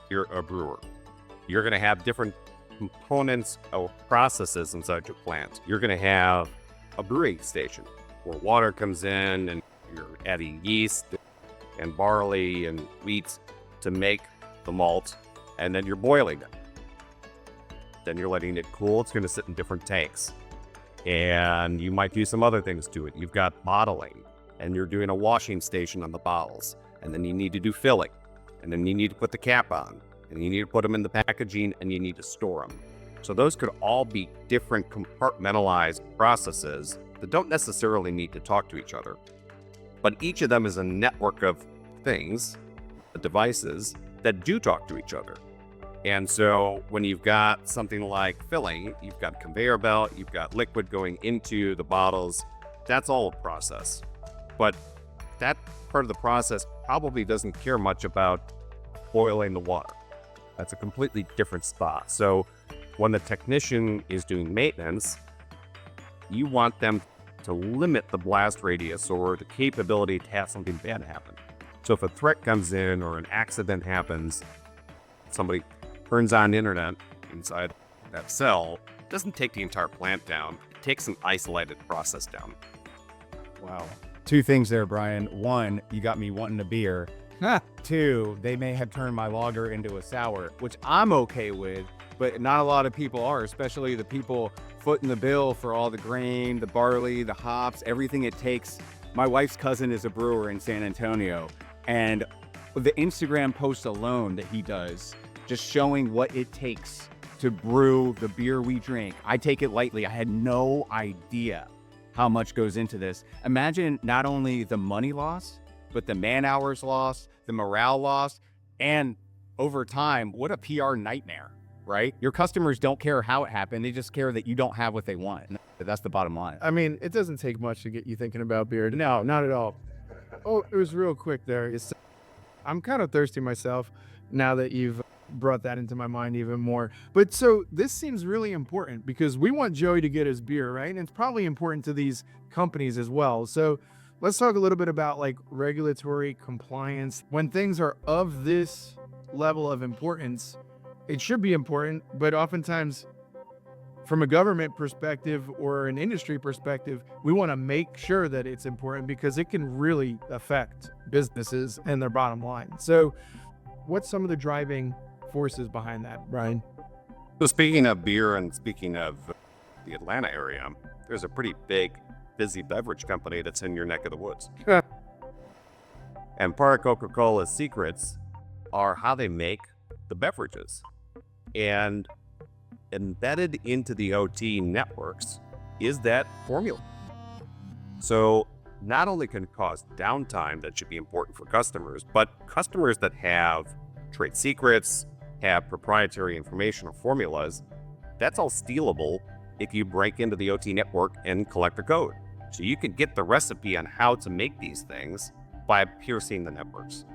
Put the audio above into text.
you're a brewer. You're going to have different components or processes inside your plant. You're going to have a brewing station where water comes in and you're adding yeast and barley and wheat to make the malt, and then you're boiling it. Then you're letting it cool. It's going to sit in different tanks. And you might do some other things to it. You've got bottling, and you're doing a washing station on the bottles. And then you need to do filling. And then you need to put the cap on. And you need to put them in the packaging, and you need to store them. So those could all be different compartmentalized processes that don't necessarily need to talk to each other. But each of them is a network of things, devices, that do talk to each other. And so when you've got something like filling, you've got a conveyor belt, you've got liquid going into the bottles, that's all a process. But that part of the process probably doesn't care much about boiling the water. That's a completely different spot. So when the technician is doing maintenance, you want them to limit the blast radius or the capability to have something bad happen. So if a threat comes in or an accident happens, somebody turns on internet inside that cell, it doesn't take the entire plant down. It takes an isolated process down. Wow. Two things there, Brian. One, you got me wanting a beer. Two, they may have turned my lager into a sour, which I'm okay with, but not a lot of people are, especially the people footing the bill for all the grain, the barley, the hops, everything it takes. My wife's cousin is a brewer in San Antonio, and the Instagram post alone that he does, just showing what it takes to brew the beer we drink. I take it lightly. I had no idea how much goes into this. Imagine not only the money loss, but the man hours lost, the morale lost, and over time, what a PR nightmare, right? Your customers don't care how it happened. They just care that you don't have what they want. That's the bottom line. I mean, it doesn't take much to get you thinking about beer. No, not at all. Oh, it was real quick there. I'm kind of thirsty myself now that you've brought that into my mind even more. But so this seems really important because we want Joey to get his beer, right? And it's probably important to these companies as well. So let's talk a little bit about like regulatory compliance. When things are of this level of importance, it should be important, but oftentimes from a government perspective or an industry perspective, we want to make sure that it's important because it can really affect businesses and their bottom line. So what's some of the driving forces behind that, Brian? So speaking of beer and speaking of the Atlanta area, there's a pretty big, busy beverage company that's in your neck of the woods. And part of Coca-Cola's secrets are how they make the beverages. And embedded into the OT networks is that formula. So not only can it cause downtime that should be important for customers, but customers that have trade secrets, have proprietary information or formulas, that's all stealable if you break into the OT network and collect the code. So you can get the recipe on how to make these things by piercing the networks.